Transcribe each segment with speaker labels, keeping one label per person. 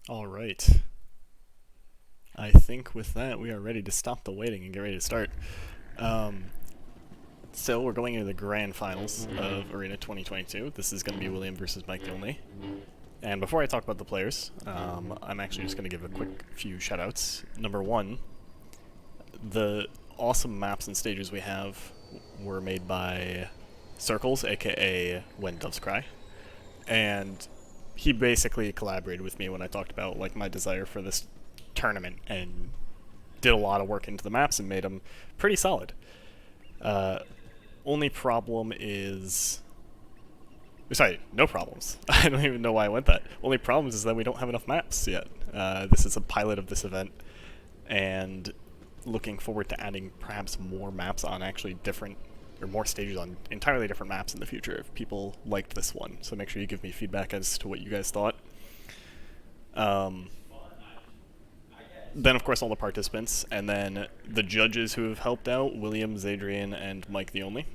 Speaker 1: All right. I think with that, we are ready to stop the waiting and get ready to start. Um, so we're going into the grand finals of Arena 2022. This is going to be William versus Mike the Only. And before I talk about the players, I'm actually just going to give a quick few shoutouts. Number one, the awesome maps and stages we have were made by Circles, aka When Doves Cry, and he basically collaborated with me when I talked about like my desire for this tournament and did a lot of work into the maps and made them pretty solid. Uh, Only problem is, sorry, no problems. I don't even know why I went that. Only problems is that we don't have enough maps yet. This is a pilot of this event, and looking forward to adding perhaps more maps on actually different or more stages on entirely different maps in the future if people liked this one. So make sure you give me feedback as to what you guys thought. Um, then, of course, all the participants, and then the judges who have helped out, William, Xadrian, and Mike the Only.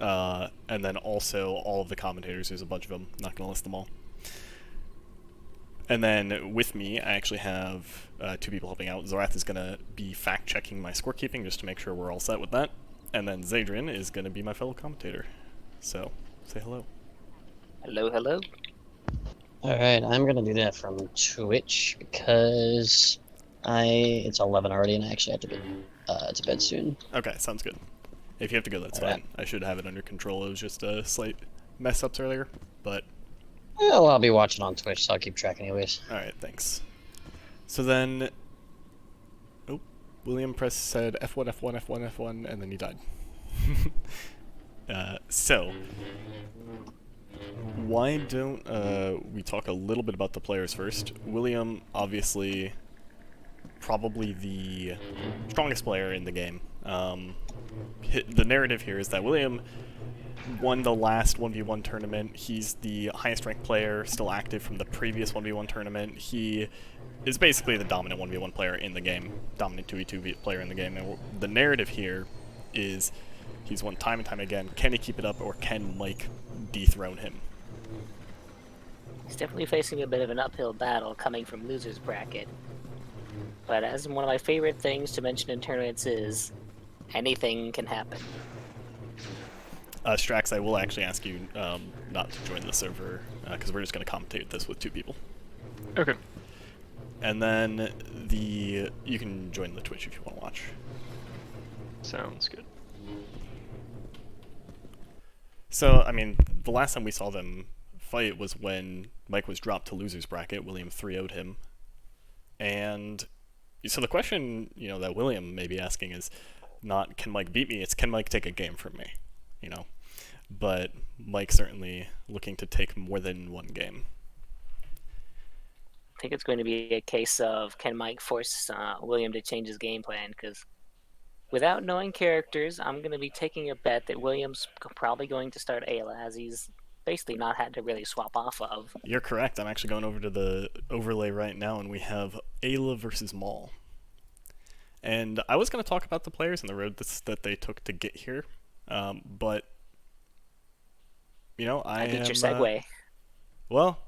Speaker 1: And then also all of the commentators, there's a bunch of them, not going to list them all. And then with me, I actually have two people helping out. Zorath is going to be fact-checking my scorekeeping just to make sure we're all set with that. And then Xadrian is going to be my fellow commentator. So, say hello.
Speaker 2: Hello, hello.
Speaker 3: Alright, I'm gonna do that from Twitch because it's 11 already and I actually have to get to bed soon.
Speaker 1: Okay, sounds good. If you have to go, that's
Speaker 3: Alright.
Speaker 1: fine. I should have it under control. It was just a slight mess-ups earlier, but...
Speaker 3: Well, I'll be watching on Twitch, so I'll keep track anyways.
Speaker 1: Alright, thanks. So then... Oh, William Press said F1, F1, F1, F1, and then he died. So... Why don't we talk a little bit about the players first? William, obviously, probably the strongest player in the game. The narrative here is that William won the last 1v1 tournament. He's the highest ranked player, still active from the previous 1v1 tournament. He is basically the dominant 1v1 player in the game, dominant 2v2 player in the game. And the narrative here is he's won time and time again. Can he keep it up, or can Mike dethrone him?
Speaker 2: He's definitely facing a bit of an uphill battle coming from loser's bracket. But as one of my favorite things to mention in tournaments is, anything can happen.
Speaker 1: Strax, I will actually ask you not to join the server, because we're just going to commentate this with two people.
Speaker 4: Okay.
Speaker 1: And then you can join the Twitch if you want to watch.
Speaker 4: Sounds good.
Speaker 1: So, I mean, the last time we saw them fight was when Mike was dropped to loser's bracket. William 3-0'd him. And so the question, that William may be asking is not, can Mike beat me? It's, can Mike take a game from me? But Mike certainly looking to take more than one game.
Speaker 2: I think it's going to be a case of, can Mike force William to change his game plan? Because without knowing characters, I'm going to be taking a bet that William's probably going to start Ayla, as he's basically not had to really swap off of.
Speaker 1: You're correct. I'm actually going over to the overlay right now, and we have Ayla versus Maul. And I was going to talk about the players and the road that they took to get here, but
Speaker 2: I beat your segue.
Speaker 1: Well,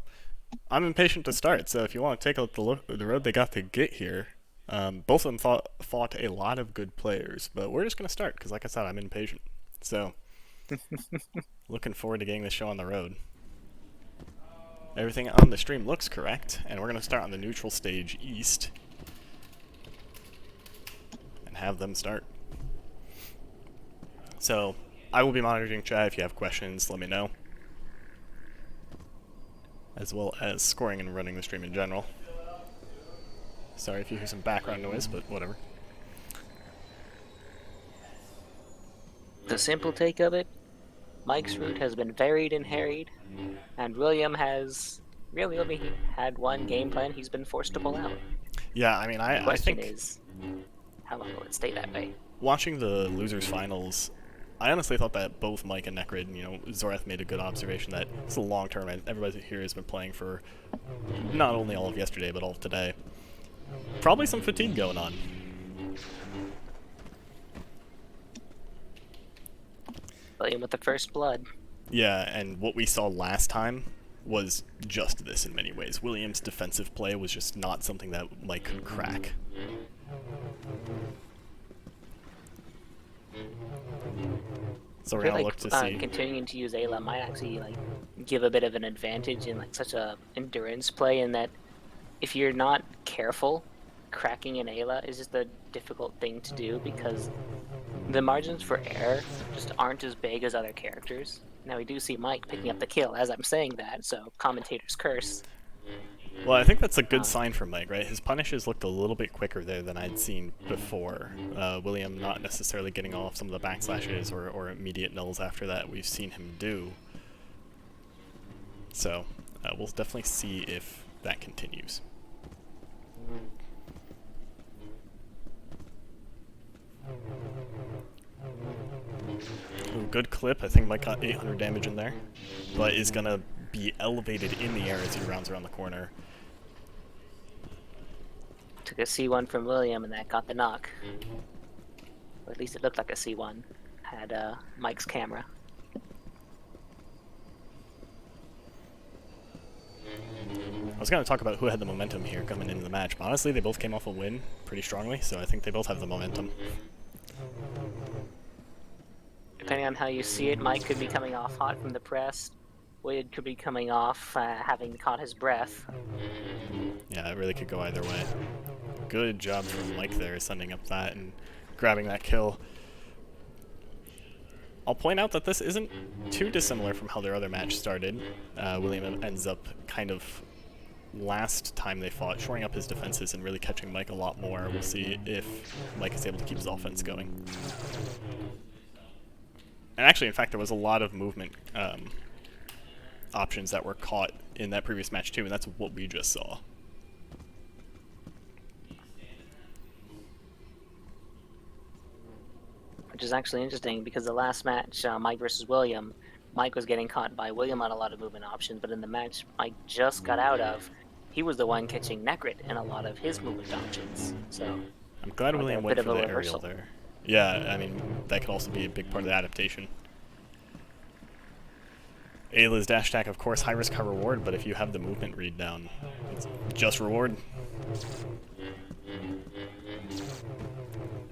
Speaker 1: I'm impatient to start, so if you want to take a look at the road they got to get here, both of them fought a lot of good players, but we're just going to start, because like I said, I'm impatient. So, looking forward to getting this show on the road. Everything on the stream looks correct, and we're going to start on the neutral stage east, and have them start. So, I will be monitoring chat. If you have questions, let me know. As well as scoring and running the stream in general. Sorry if you hear some background noise, but whatever.
Speaker 2: The simple take of it, Mike's route has been varied and harried, and William has really only had one game plan he's been forced to pull out.
Speaker 1: Yeah, I mean,
Speaker 2: The
Speaker 1: I
Speaker 2: question
Speaker 1: think
Speaker 2: is, how long will it stay that way?
Speaker 1: watching the losers finals, I honestly thought that both Mike and Necrid, Zorath made a good observation that it's a long tournament. Everybody here has been playing for not only all of yesterday, but all of today. Probably some fatigue going on.
Speaker 2: William with the first blood.
Speaker 1: Yeah, and what we saw last time was just this in many ways. Williams' defensive play was just not something that Mike could crack. So we're gonna look to see.
Speaker 2: Continuing to use Ayla might actually give a bit of an advantage in such a endurance play, in that if you're not careful, cracking an Ayla is just a difficult thing to do because the margins for error just aren't as big as other characters. Now we do see Mike picking up the kill as I'm saying that, so commentator's curse.
Speaker 1: Well, I think that's a good sign for Mike, right? His punishes looked a little bit quicker there than I'd seen before. William not necessarily getting off some of the backslashes or immediate nulls after that we've seen him do. So we'll definitely see if that continues. Ooh, good clip. I think Mike got 800 damage in there, but is going to be elevated in the air as he rounds around the corner.
Speaker 2: Took a C1 from William and that got the knock. Or at least it looked like a C1. Had Mike's camera.
Speaker 1: I was going to talk about who had the momentum here coming into the match, but honestly they both came off a win pretty strongly, so I think they both have the momentum.
Speaker 2: Depending on how you see it, Mike could be coming off hot from the press. Wade could be coming off having caught his breath.
Speaker 1: Yeah, it really could go either way. Good job from Mike there, sending up that and grabbing that kill. I'll point out that this isn't too dissimilar from how their other match started. William ends up kind of, last time they fought, shoring up his defenses and really catching Mike a lot more. We'll see if Mike is able to keep his offense going. And actually, in fact, there was a lot of movement options that were caught in that previous match too, and that's what we just saw.
Speaker 2: Which is actually interesting because the last match, Mike versus William, Mike was getting caught by William on a lot of movement options, but in the match Mike just got out of, he was the one catching Necrit in a lot of his movement options. So
Speaker 1: I'm glad William went for the aerial there. Yeah, I mean, that could also be a big part of the adaptation. Ayla's dash attack, of course, high risk, high reward, but if you have the movement read down, it's just reward.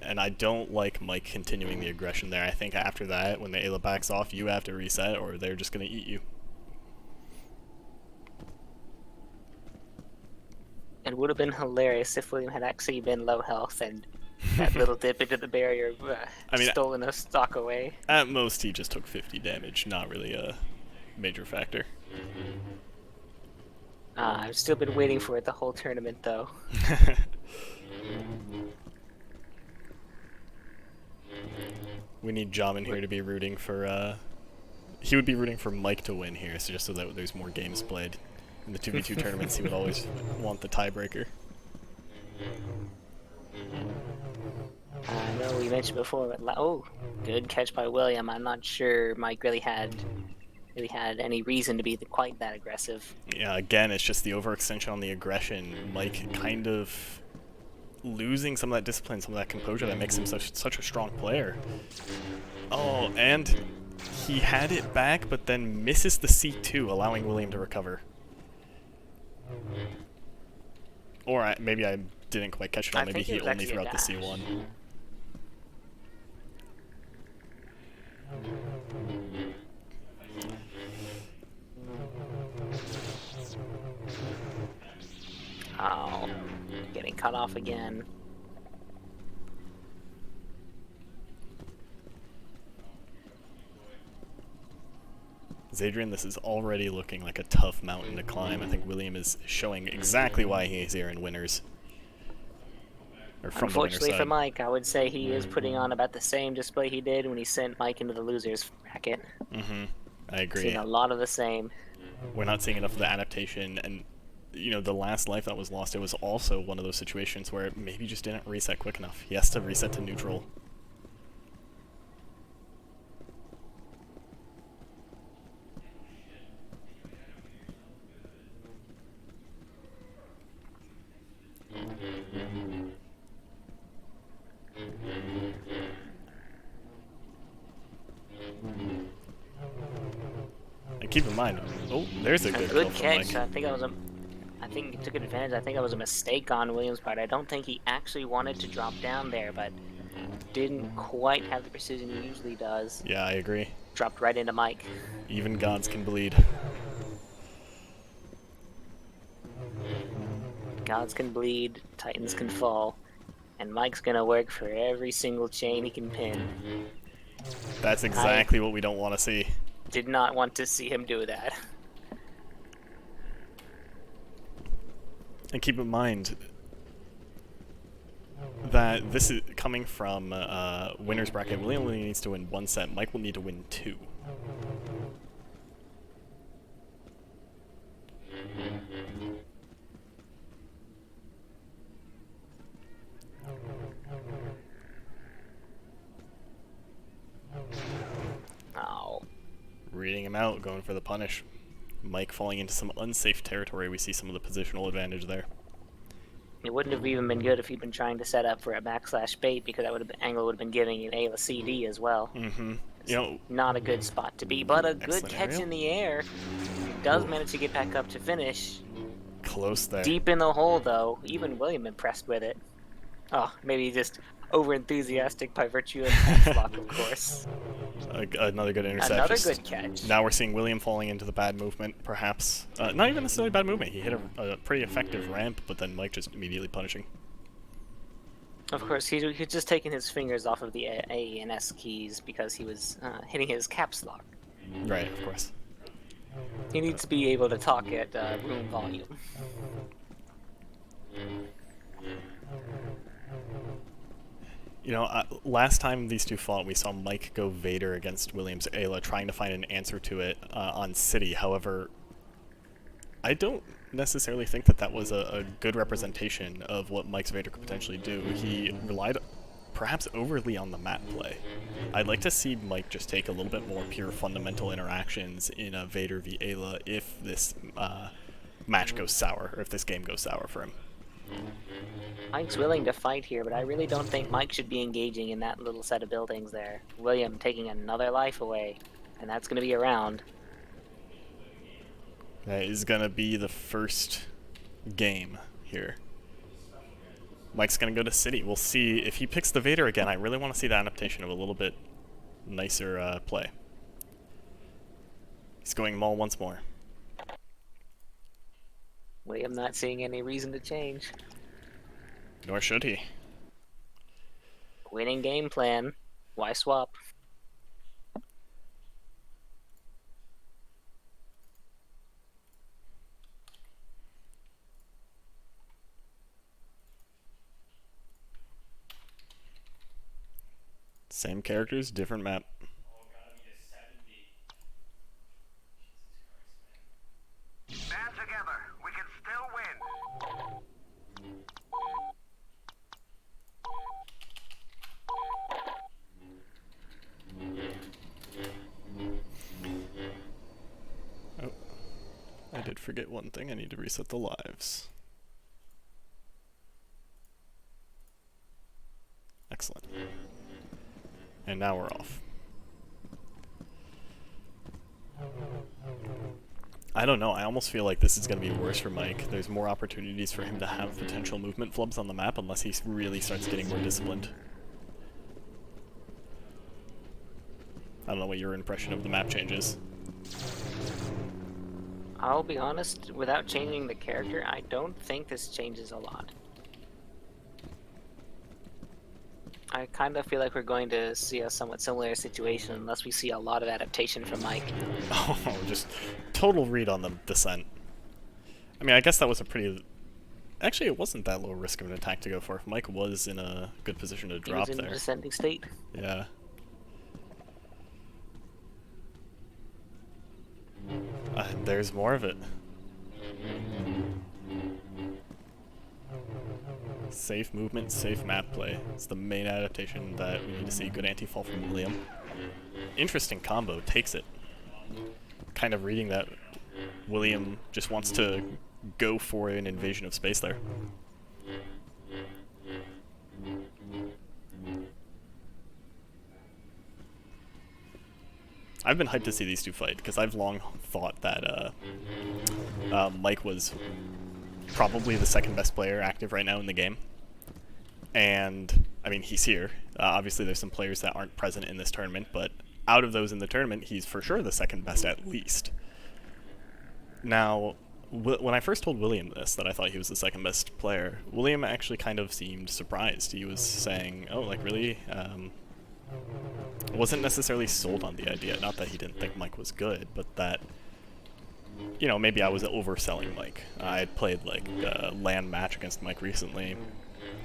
Speaker 1: And I don't like Mike continuing the aggression there. I think after that, when the Ayla backs off, you have to reset or they're just going to eat you.
Speaker 2: It would have been hilarious if William had actually been low health and that little dip into the barrier stolen a stock away.
Speaker 1: At most, he just took 50 damage, not really a major factor.
Speaker 2: I've still been waiting for it the whole tournament, though.
Speaker 1: We need Jamin here to be rooting for, he would be rooting for Mike to win here, so just so that there's more games played. In the 2v2 tournaments, he would always want the tiebreaker.
Speaker 2: I know we mentioned before, but oh, good catch by William. I'm not sure Mike really had any reason to be quite that aggressive.
Speaker 1: Yeah, again, it's just the overextension on the aggression. Mike kind of losing some of that discipline, some of that composure that makes him such a strong player. Oh, and he had it back, but then misses the C2, allowing William to recover. Or maybe I didn't quite catch it on. Maybe he only threw out the C1.
Speaker 2: Oh, getting cut off again.
Speaker 1: Xadrian, this is already looking like a tough mountain to climb. I think William is showing exactly why he is here in winners. Or from
Speaker 2: Unfortunately
Speaker 1: the winner's
Speaker 2: for
Speaker 1: side.
Speaker 2: Mike, I would say he is putting on about the same display he did when he sent Mike into the losers bracket.
Speaker 1: I agree.
Speaker 2: Seen a lot of the same.
Speaker 1: We're not seeing enough of the adaptation, and you know, the last life that was lost, it was also one of those situations where it maybe just didn't reset quick enough. He has to reset to neutral. I keep in mind, oh, there's a
Speaker 2: A
Speaker 1: good,
Speaker 2: good
Speaker 1: kill from
Speaker 2: catch.
Speaker 1: Mike.
Speaker 2: I think he took advantage. I think that was a mistake on Williams' part. I don't think he actually wanted to drop down there, but didn't quite have the precision he usually does.
Speaker 1: Yeah, I agree.
Speaker 2: Dropped right into Mike.
Speaker 1: Even gods can bleed.
Speaker 2: Gods can bleed, Titans can fall, and Mike's gonna work for every single chain he can pin.
Speaker 1: That's exactly what we don't want to see.
Speaker 2: Did not want to see him do that.
Speaker 1: And keep in mind that this is coming from winner's bracket. William only needs to win 1 set. Mike will need to win 2.
Speaker 2: Oh.
Speaker 1: Reading him out, going for the punish. Mike falling into some unsafe territory. We see some of the positional advantage there.
Speaker 2: It wouldn't have even been good if he'd been trying to set up for a backslash bait, because that would have been, angle would have been giving you Ayla CD as well.
Speaker 1: Mm-hmm. You know,
Speaker 2: Not a good spot to be, but a good
Speaker 1: Excellent
Speaker 2: catch
Speaker 1: aerial.
Speaker 2: in the air. Does manage to get back up to finish.
Speaker 1: close there.
Speaker 2: Deep in the hole, though. Even William impressed with it. Oh, maybe just over-enthusiastic by virtue of the lock, of course.
Speaker 1: Another good intercept.
Speaker 2: Another
Speaker 1: Just-
Speaker 2: good catch.
Speaker 1: Now we're seeing William falling into the bad movement, perhaps. Not even necessarily bad movement. He hit a pretty effective ramp, but then Mike just immediately punishing.
Speaker 2: Of course, he's just taking his fingers off of the A and S keys because he was hitting his caps lock.
Speaker 1: Right, of course.
Speaker 2: He needs to be able to talk at room volume.
Speaker 1: You know, last time these two fought, we saw Mike go Vader against William's Ayla, trying to find an answer to it on City. However, I don't necessarily think that that was a good representation of what Mike's Vader could potentially do. He relied perhaps overly on the map play. I'd like to see Mike just take a little bit more pure fundamental interactions in a Vader v Ayla if this match goes sour, or if this game goes sour for him.
Speaker 2: Mike's willing to fight here, but I really don't think Mike should be engaging in that little set of buildings there. William taking another life away, and that's going to be around.
Speaker 1: That is going to be the first game here. Mike's going to go to City. We'll see if he picks the Vader again. I really want to see the adaptation of a little bit nicer play. He's going Maul once more.
Speaker 2: William not seeing any reason to change.
Speaker 1: Nor should he.
Speaker 2: Winning game plan. Why swap?
Speaker 1: Same characters, different map.
Speaker 5: Band together. We can still win.
Speaker 1: Oh, I did forget one thing. I need to reset the lives. Excellent. And now we're off. I don't know, I almost feel like this is going to be worse for Mike. There's more opportunities for him to have potential movement flubs on the map unless he really starts getting more disciplined. I don't know what your impression of the map changes.
Speaker 2: I'll be honest, without changing the character, I don't think this changes a lot. I kind of feel like we're going to see a somewhat similar situation unless we see a lot of adaptation from Mike.
Speaker 1: Oh, just total read on the descent. I mean, I guess that was a pretty... Actually, it wasn't that low risk of an attack to go for. If Mike was in a good position to
Speaker 2: He
Speaker 1: drop
Speaker 2: was in
Speaker 1: there.
Speaker 2: a descending state.
Speaker 1: Yeah. There's more of it. Safe movement, safe map play. It's the main adaptation that we need to see. Good anti-fall from William. Interesting combo, takes it. Kind of reading that William just wants to go for an invasion of space there. I've been hyped to see these two fight because I've long thought that Mike was probably the second best player active right now in the game. And, I mean, he's here. Obviously, there's some players that aren't present in this tournament, but out of those in the tournament, he's for sure the second best at least. Now, when I first told William this, that I thought he was the second best player, William actually kind of seemed surprised. He was saying, oh, like, really? Wasn't necessarily sold on the idea. Not that he didn't think Mike was good, but that, you know, maybe I was overselling Mike. I had played, like, a LAN match against Mike recently,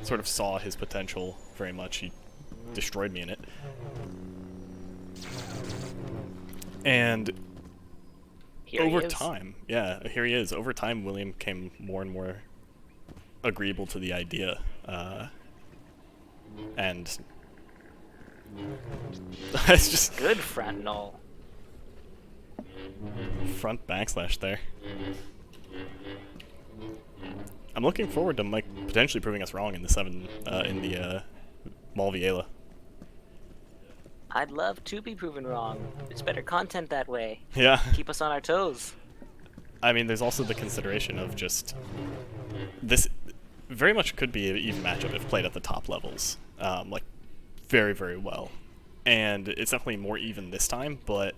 Speaker 1: sort of saw his potential very much. He destroyed me in it. And over time, yeah, here he is. Over time, William became more and more agreeable to the idea. And it's just
Speaker 2: Good front null.
Speaker 1: front backslash there. I'm looking forward to Mike potentially proving us wrong in the Malviela.
Speaker 2: I'd love to be proven wrong. It's better content that way.
Speaker 1: Yeah.
Speaker 2: Keep us on our toes.
Speaker 1: I mean, there's also the consideration of just this very much could be an even matchup if played at the top levels, like very, very well. And it's definitely more even this time, but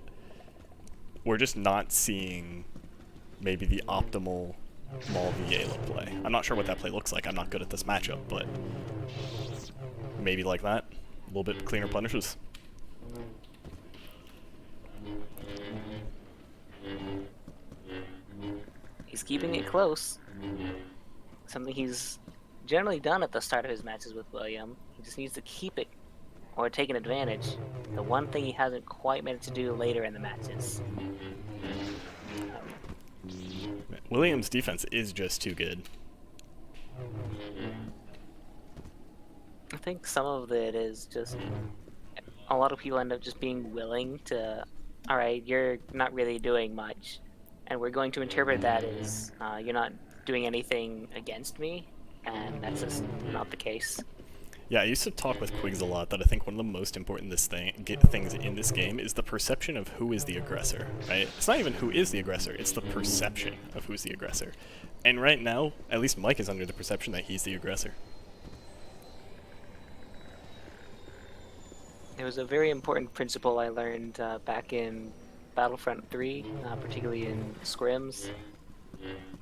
Speaker 1: we're just not seeing maybe the optimal Malviela play. I'm not sure what that play looks like. I'm not good at this matchup, but maybe like that. A little bit cleaner punishes.
Speaker 2: He's keeping it close. Something he's generally done at the start of his matches with William. He just needs to keep it or take an advantage. The one thing he hasn't quite managed to do later in the matches.
Speaker 1: William's defense is just too good.
Speaker 2: I think some of it is just a lot of people end up just being willing to, alright, you're not really doing much, and we're going to interpret that as you're not doing anything against me, and that's just not the case.
Speaker 1: Yeah, I used to talk with Quigs a lot that I think one of the most important things in this game is the perception of who is the aggressor, right? It's not even who is the aggressor, it's the perception of who's the aggressor. And right now, at least Mike is under the perception that he's the aggressor.
Speaker 2: It was a very important principle I learned back in Battlefront 3, particularly in scrims.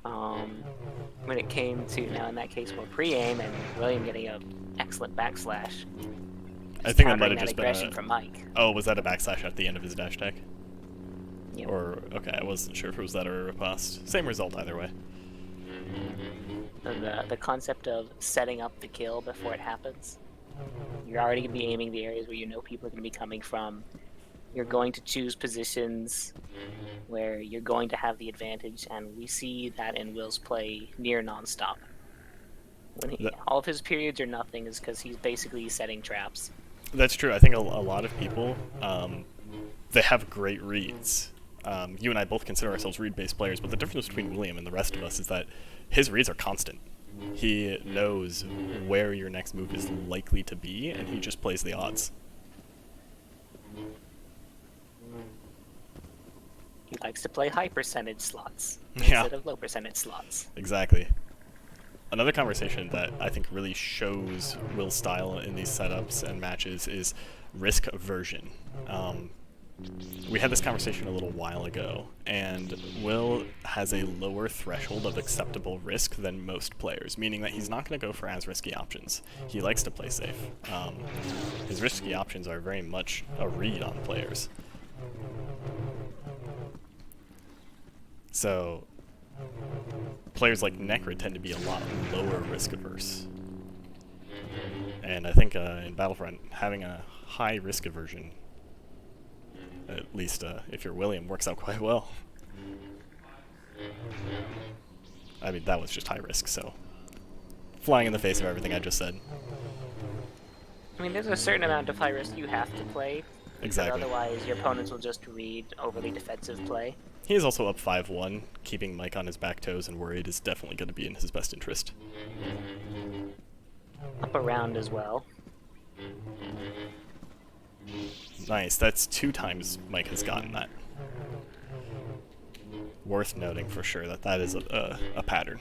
Speaker 2: When it came to, now in that case, more pre-aim and William getting an excellent backslash.
Speaker 1: I think that might
Speaker 2: countering
Speaker 1: have just been
Speaker 2: aggression from Mike.
Speaker 1: Oh, was that a backslash at the end of his dash tech?
Speaker 2: Yep.
Speaker 1: Or, okay, I wasn't sure if it was that or a riposte. Same result either way.
Speaker 2: And the concept of setting up the kill before it happens. You're already going to be aiming the areas where you know people are going to be coming from. You're going to choose positions where you're going to have the advantage, and we see that in Will's play near nonstop. When all of his periods are nothing is because he's basically setting traps.
Speaker 1: That's true. I think a lot of people, they have great reads. You and I both consider ourselves read-based players, but the difference between William and the rest of us is that his reads are constant. He knows where your next move is likely to be, and he just plays the odds.
Speaker 2: He likes to play high percentage slots
Speaker 1: Yeah.
Speaker 2: instead of low percentage slots.
Speaker 1: Exactly. Another conversation that I think really shows Will's style in these setups and matches is risk aversion. We had this conversation a little while ago, and Will has a lower threshold of acceptable risk than most players, meaning that he's not going to go for as risky options. He likes to play safe. His risky options are very much a read on players. So, players like Necrid tend to be a lot lower risk averse. And I think in Battlefront, having a high risk aversion, at least if you're William, works out quite well. I mean, that was just high risk, so flying in the face of everything I just said.
Speaker 2: I mean, there's a certain amount of high risk you have to play.
Speaker 1: Exactly.
Speaker 2: Because otherwise, your opponents will just read overly defensive play.
Speaker 1: He is also up 5-1. Keeping Mike on his back toes and worried is definitely going to be in his best interest.
Speaker 2: Up around as well.
Speaker 1: Nice. That's 2 times Mike has gotten that. Worth noting for sure that that is a pattern.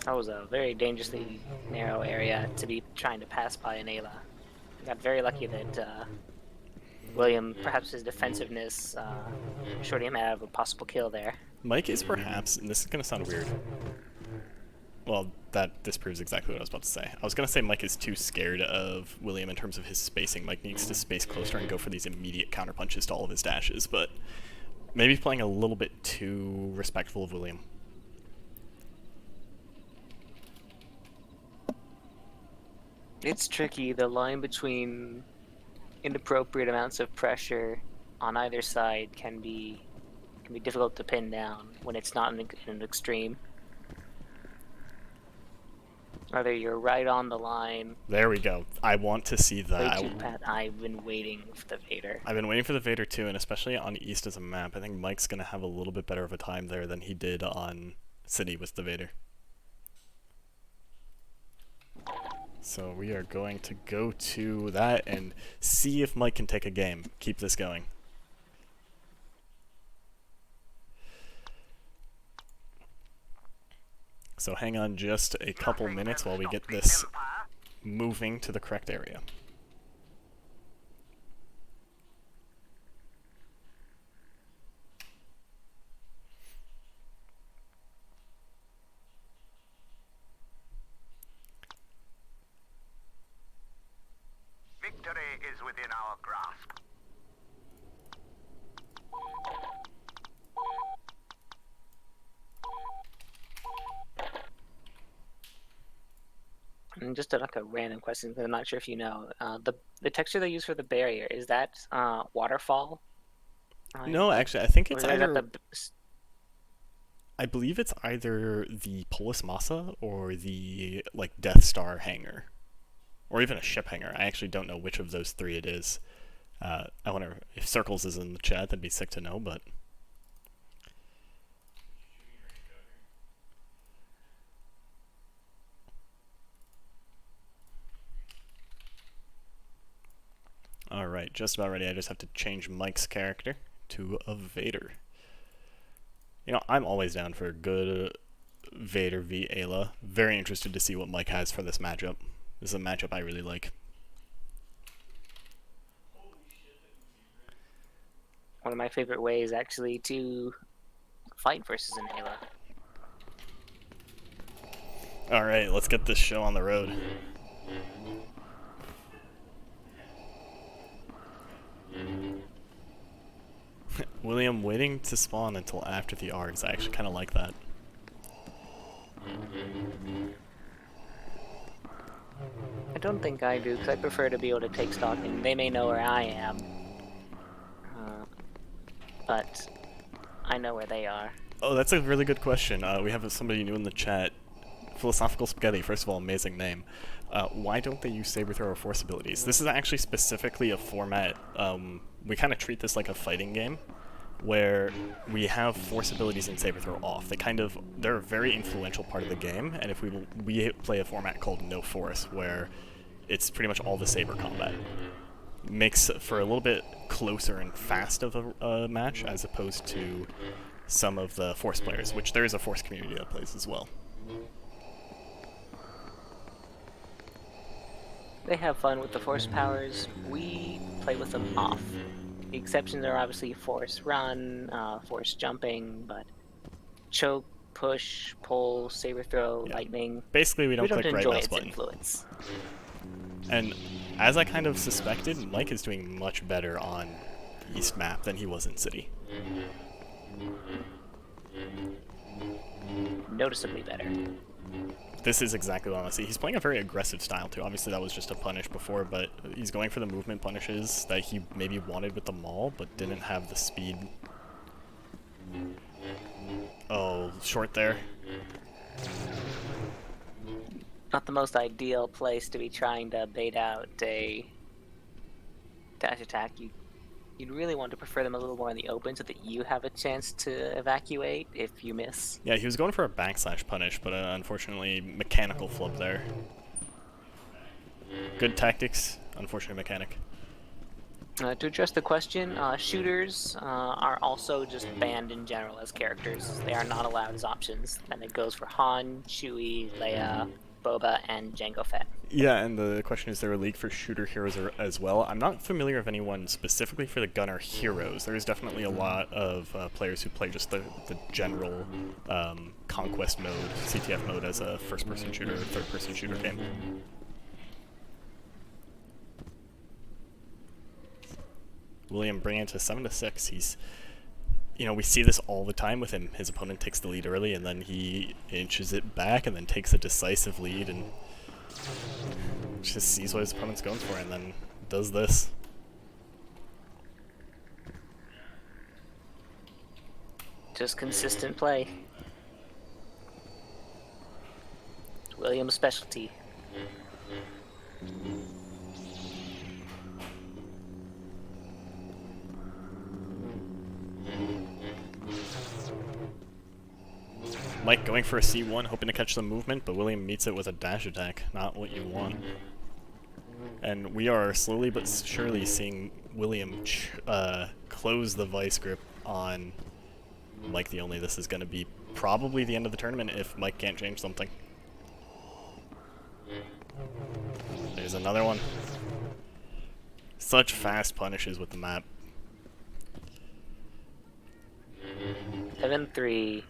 Speaker 2: That was a very dangerously narrow area to be trying to pass by an Ayla. I got very lucky that William, perhaps his defensiveness, shorted him out of a possible kill there.
Speaker 1: Mike is perhaps, and this is going to sound weird. Well, that disproves exactly what I was about to say. I was going to say Mike is too scared of William in terms of his spacing. Mike needs to space closer and go for these immediate counterpunches to all of his dashes, but maybe playing a little bit too respectful of William.
Speaker 2: It's tricky. The line between inappropriate amounts of pressure on either side can be difficult to pin down when it's not in an extreme. Whether you're right on the line.
Speaker 1: There we go. I want to see that.
Speaker 2: I've been waiting for the Vader.
Speaker 1: I've been waiting for the Vader too, and especially on East as a map, I think Mike's going to have a little bit better of a time there than he did on City with the Vader. So we are going to go to that and see if Mike can take a game. Keep this going. So hang on just a couple minutes while we get this moving to the correct area.
Speaker 5: Victory is within our grasp.
Speaker 2: And just like a random question, because I'm not sure if you know, the texture they use for the barrier, is that waterfall?
Speaker 1: No, actually, I think it's
Speaker 2: Or is that
Speaker 1: either...
Speaker 2: the
Speaker 1: I believe it's either the Polis Massa or the, like, Death Star hangar. Or even a ship hangar. I actually don't know which of those 3 it is. I wonder if Circles is in the chat, that'd be sick to know, but... Alright, just about ready. I just have to change Mike's character to a Vader. You know, I'm always down for a good Vader v Ayla. Very interested to see what Mike has for this matchup. This is a matchup I really like.
Speaker 2: one of my favorite ways, actually, to fight versus an Ayla.
Speaker 1: Alright, let's get this show on the road. William waiting to spawn until after the ARGs. I actually kind of like that.
Speaker 2: I don't think I do, because I prefer to be able to take stock, and they may know where I am. But I know where they are.
Speaker 1: Oh, that's a really good question. We have somebody new in the chat. Philosophical Spaghetti, first of all, amazing name. Why don't they use Saber Thrower Force abilities? This is actually specifically a format, we kind of treat this like a fighting game, where we have Force abilities and Saber Throw off. They're a very influential part of the game, and if we play a format called No Force, where it's pretty much all the Saber combat. Makes for a little bit closer and fast of a match, as opposed to some of the Force players, which there is a Force community that plays as well.
Speaker 2: They have fun with the Force powers. We play with them off. The exceptions are obviously Force Run, Force Jumping, but Choke, Push, Pull, Saber Throw,
Speaker 1: Yeah.
Speaker 2: Lightning.
Speaker 1: Basically, we don't click right
Speaker 2: enjoy
Speaker 1: mouse
Speaker 2: its
Speaker 1: button.
Speaker 2: influence.
Speaker 1: And as I kind of suspected, Mike is doing much better on East map than he was in City.
Speaker 2: Noticeably better.
Speaker 1: This is exactly what I want to see. He's playing a very aggressive style too. Obviously that was just a punish before, but he's going for the movement punishes that he maybe wanted with the maul, but didn't have the speed. Oh, short there.
Speaker 2: Not the most ideal place to be trying to bait out a dash attack. You'd really want to prefer them a little more in the open so that you have a chance to evacuate if you miss.
Speaker 1: Yeah, he was going for a backslash punish, but unfortunately mechanical flip there. Good tactics, unfortunate mechanic.
Speaker 2: To address the question, shooters are also just banned in general as characters. They are not allowed as options, and it goes for Han, Chewie, Leia, Boba, and Jango Fett.
Speaker 1: Yeah, and the question is there a league for shooter heroes as well? I'm not familiar of anyone specifically for the gunner heroes. There is definitely a lot of players who play just the general conquest mode, CTF mode as a first-person shooter, third-person shooter game. William bringing it to 7-6. He's, we see this all the time with him. His opponent takes the lead early, and then he inches it back, and then takes a decisive lead, and just sees what his opponent's going for, and then does this.
Speaker 2: Just consistent play. It's William's specialty.
Speaker 1: Mike going for a C1, hoping to catch the movement, but William meets it with a dash attack. Not what you want. And we are slowly but surely seeing William close the vice grip on Mike the Only. This is going to be probably the end of the tournament if Mike can't change something. There's another one. Such fast punishes with the map.
Speaker 2: 7-3.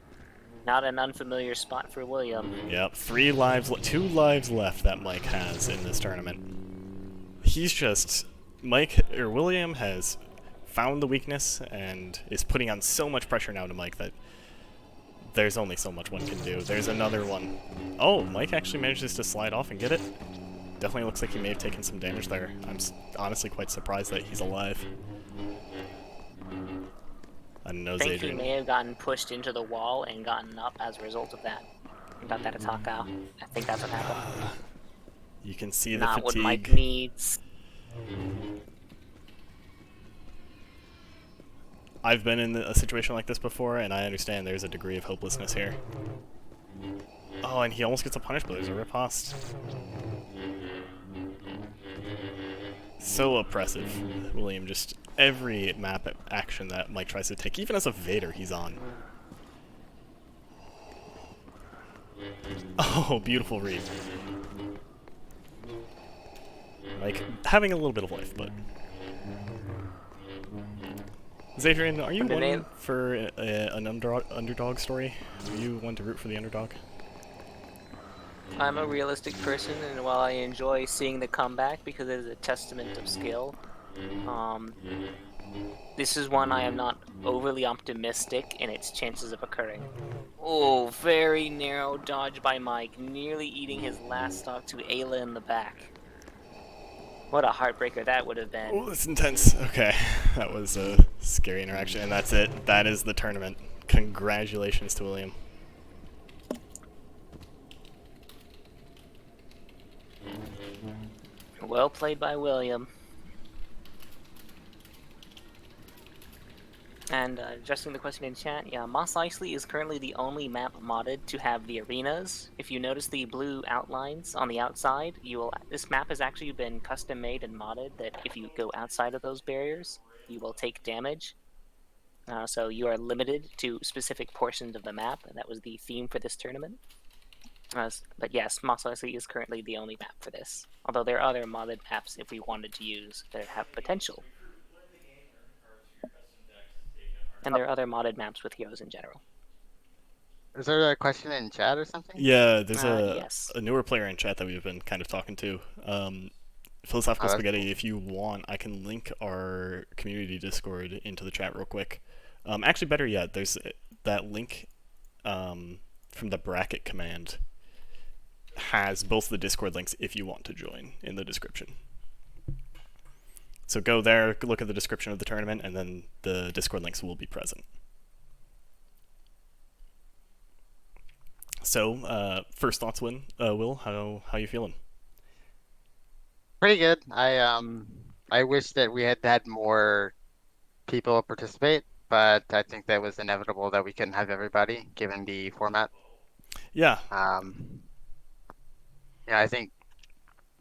Speaker 2: Not an unfamiliar spot for William.
Speaker 1: Yep, 2 lives left that Mike has in this tournament. He's just William has found the weakness and is putting on so much pressure now to Mike that there's only so much one can do. There's another one. Oh, Mike actually manages to slide off and get it. Definitely looks like he may have taken some damage there. I'm honestly quite surprised that he's alive. I
Speaker 2: think he may have gotten pushed into the wall and gotten up as a result of that. Got that attack out. I think that's what happened.
Speaker 1: You can see the
Speaker 2: Not
Speaker 1: fatigue.
Speaker 2: what Mike needs.
Speaker 1: I've been in a situation like this before, and I understand there's a degree of hopelessness here. Oh, and he almost gets a punish, but there's a riposte. So oppressive. William just every map action that Mike tries to take, even as a Vader, he's on. Oh, beautiful read. Mike having a little bit of life, but... Xadrian, are you one for an underdog story? Are you one to root for the underdog?
Speaker 2: I'm a realistic person, and while I enjoy seeing the comeback because it is a testament of skill, this is one I am not overly optimistic in its chances of occurring. Oh, very narrow dodge by Mike, nearly eating his last stock to Ayla in the back. What a heartbreaker that would have been.
Speaker 1: Oh, that's intense. Okay, that was a scary interaction, and that's it. That is the tournament. Congratulations to William.
Speaker 2: Well played by William. And addressing the question in chat, yeah, Mos Eisley is currently the only map modded to have the arenas. If you notice the blue outlines on the outside, this map has actually been custom made and modded that if you go outside of those barriers, you will take damage. So you are limited to specific portions of the map, and that was the theme for this tournament. But yes, Mos Eisley is currently the only map for this. Although there are other modded maps if we wanted to use that have potential. And there are other modded maps with heroes in general.
Speaker 6: Is there a question in chat or something?
Speaker 1: Yeah, there's
Speaker 2: yes.
Speaker 1: a newer player in chat that we've been kind of talking to. Philosophical Spaghetti,
Speaker 6: cool.
Speaker 1: if you want, I can link our community Discord into the chat real quick. Actually, better yet, there's that link from the bracket command has both the Discord links if you want to join in the description. So go there, look at the description of the tournament, and then the Discord links will be present. So, first thoughts, Will, how you feeling?
Speaker 6: Pretty good. I wish that we had had more people participate, but I think that was inevitable that we couldn't have everybody given the format.
Speaker 1: Yeah.
Speaker 6: Yeah, I think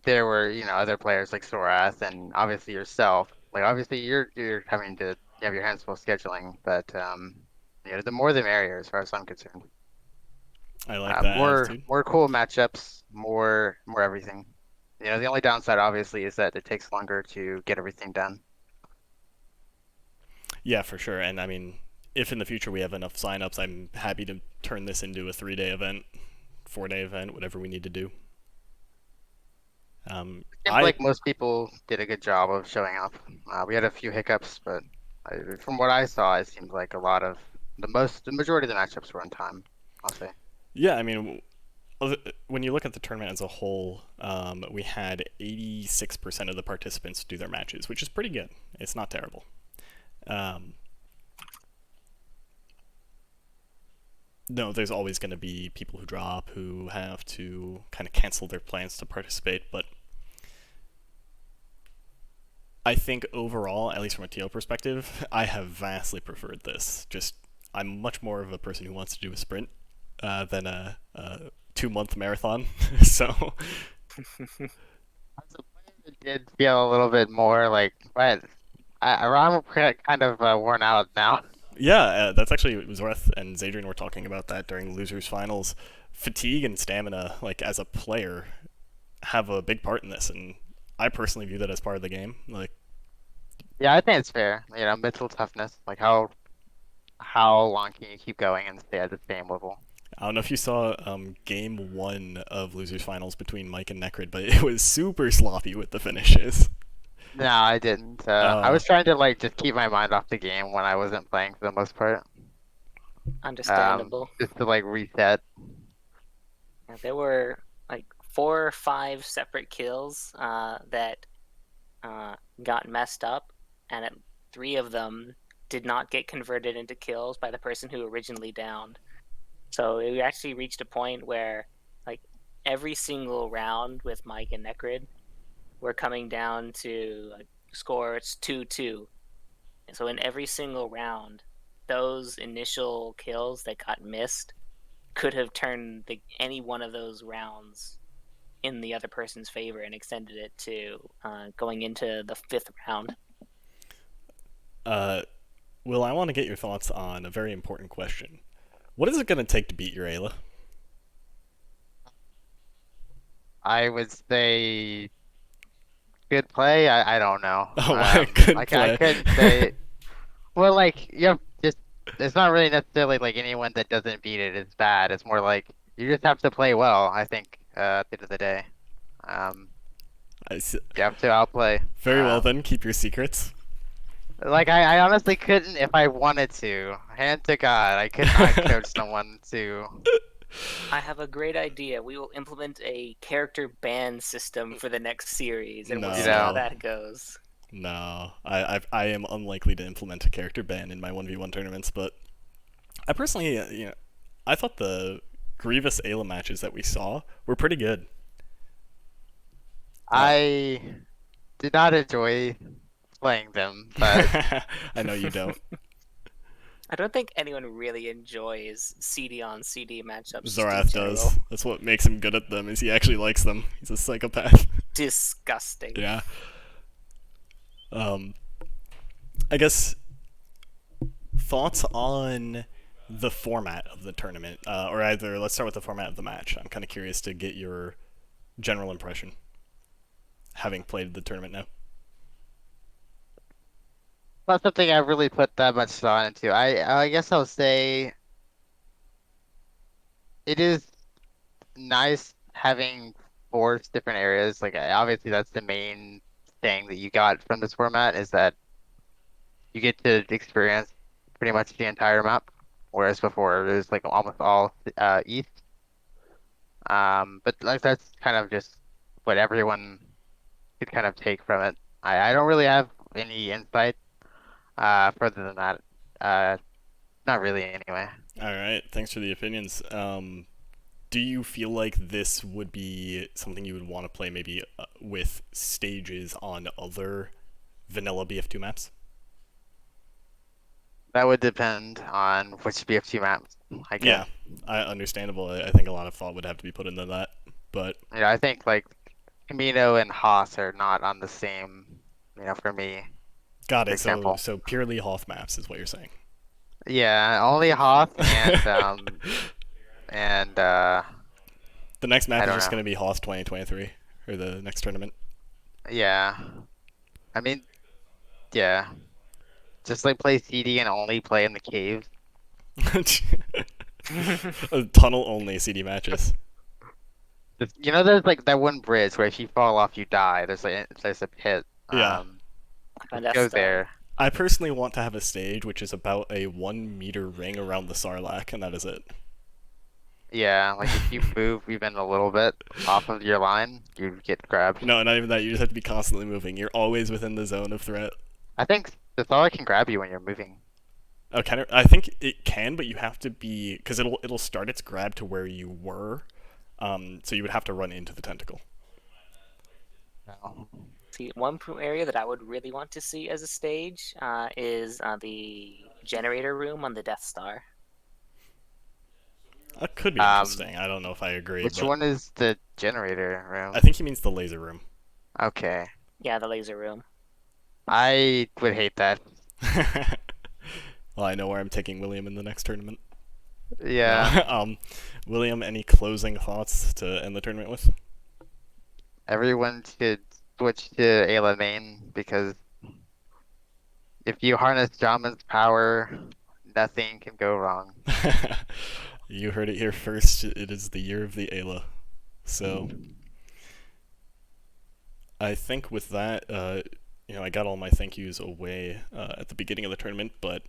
Speaker 6: there were, other players like Sorath and obviously yourself. Like obviously you're having to have your hands full scheduling, but the more the merrier as far as I'm concerned.
Speaker 1: I like that
Speaker 6: More
Speaker 1: attitude.
Speaker 6: more cool matchups, more everything. The only downside obviously is that it takes longer to get everything done.
Speaker 1: Yeah, for sure. And I mean, if in the future we have enough signups, I'm happy to turn this into a 3-day event, 4-day event, whatever we need to do.
Speaker 6: Seems like most people did a good job of showing up. We had a few hiccups, but from what I saw, it seemed like the majority of the matchups were on time, I'll say.
Speaker 1: Yeah, I mean, when you look at the tournament as a whole, we had 86% of the participants do their matches, which is pretty good. It's not terrible. No, there's always going to be people who drop, who have to kind of cancel their plans to participate, but I think overall, at least from a TO perspective, I have vastly preferred this. I'm much more of a person who wants to do a sprint than a 2-month marathon. So
Speaker 6: As a player, it did feel a little bit more like, but I'm kind of worn out now.
Speaker 1: yeah, that's actually Zoreth and Xadrian were talking about that during losers finals. Fatigue and stamina, like as a player, have a big part in this, and I personally view that as part of the game. Like,
Speaker 6: Yeah, I think it's fair. Mental toughness, like how long can you keep going and stay at the same level?
Speaker 1: I don't know if you saw game 1 of losers finals between Mike and Necrid, but it was super sloppy with the finishes.
Speaker 6: No, I didn't. I was trying to like just keep my mind off the game when I wasn't playing for the most part.
Speaker 2: Understandable.
Speaker 6: Just to like reset.
Speaker 2: Yeah, there were like 4 or 5 separate kills that got messed up, and 3 of them did not get converted into kills by the person who originally downed. So it actually reached a point where, like, every single round with Mike and Necrid, we're coming down to score. It's 2-2. So in every single round, those initial kills that got missed could have turned any one of those rounds in the other person's favor and extended it to going into the 5th round.
Speaker 1: Will, I want to get your thoughts on a very important question. What is it going to take to beat your Ayla?
Speaker 6: I would say good play. I don't know.
Speaker 1: Oh, good
Speaker 6: I
Speaker 1: play.
Speaker 6: couldn't say. Well, like it's not really necessarily like anyone that doesn't beat it is bad. It's more like you just have to play well. I think at the end of the day, you have to outplay.
Speaker 1: Very well then, keep your secrets.
Speaker 6: Like I honestly couldn't if I wanted to. Hand to God, I could not coach someone to.
Speaker 2: I have a great idea. We will implement a character ban system for the next series, and we'll see how that goes.
Speaker 1: No, I am unlikely to implement a character ban in my 1v1 tournaments, but I personally, I thought the Grievous Ayla matches that we saw were pretty good.
Speaker 6: I did not enjoy playing them, but
Speaker 1: I know you don't.
Speaker 2: I don't think anyone really enjoys CD on CD matchups.
Speaker 1: Zorath does. That's what makes him good at them, is he actually likes them. He's a psychopath.
Speaker 2: Disgusting.
Speaker 1: Yeah. I guess thoughts on the format of the tournament, or either let's start with the format of the match. I'm kind of curious to get your general impression, having played the tournament now.
Speaker 6: Not something I've really put that much thought into. I guess I'll say it is nice having 4 different areas. Like obviously that's the main thing that you got from this format is that you get to experience pretty much the entire map, whereas before it was like almost all east. But like that's kind of just what everyone could kind of take from it. I don't really have any insight further than that. Not really anyway.
Speaker 1: All right, thanks for the opinions. Do you feel like this would be something you would want to play maybe with stages on other vanilla BF2 maps?
Speaker 6: That would depend on which BF2 maps I get.
Speaker 1: Yeah, understandable. I think a lot of thought would have to be put into that, but
Speaker 6: I think like Camino and Haas are not on the same, for me,
Speaker 1: Got
Speaker 6: for
Speaker 1: it. So
Speaker 6: example.
Speaker 1: so purely Hoth maps is what you're saying.
Speaker 6: Yeah, only Haas and
Speaker 1: The next map
Speaker 6: I
Speaker 1: is
Speaker 6: don't
Speaker 1: just
Speaker 6: know.
Speaker 1: going to be Hoth 2023 or the next tournament.
Speaker 6: Yeah. I mean, yeah. Just like play CD and only play in the caves.
Speaker 1: Tunnel only CD matches.
Speaker 6: There's like that one bridge where if you fall off, you die. There's a pit.
Speaker 1: Yeah.
Speaker 2: And
Speaker 6: Just go
Speaker 2: that's
Speaker 6: there.
Speaker 1: I personally want to have a stage which is about a 1 meter ring around the Sarlacc, and that is it.
Speaker 6: Yeah, like if you move even a little bit off of your line, you get grabbed.
Speaker 1: No, not even that. You just have to be constantly moving. You're always within the zone of threat.
Speaker 6: I think the Thor can grab you when you're moving.
Speaker 1: Oh, can it? I think it can, but you have to be because it'll start its grab to where you were. So you would have to run into the tentacle.
Speaker 6: No.
Speaker 2: See, one area that I would really want to see as a stage is the generator room on the Death Star.
Speaker 1: That could be interesting. I don't know if I agree,
Speaker 6: Which
Speaker 1: but
Speaker 6: one is the generator room?
Speaker 1: I think he means the laser room.
Speaker 6: Okay.
Speaker 2: Yeah, the laser room.
Speaker 6: I would hate that.
Speaker 1: Well, I know where I'm taking William in the next tournament.
Speaker 6: Yeah.
Speaker 1: No. William, any closing thoughts to end the tournament with?
Speaker 6: Everyone should switch to Ayla main because if you harness Jamin's power, nothing can go wrong.
Speaker 1: You heard it here first. It is the year of the Ayla. So, I think with that, I got all my thank yous away at the beginning of the tournament, but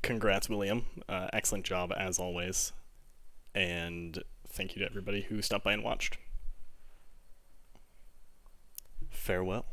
Speaker 1: congrats, William. Excellent job as always. And thank you to everybody who stopped by and watched. Farewell.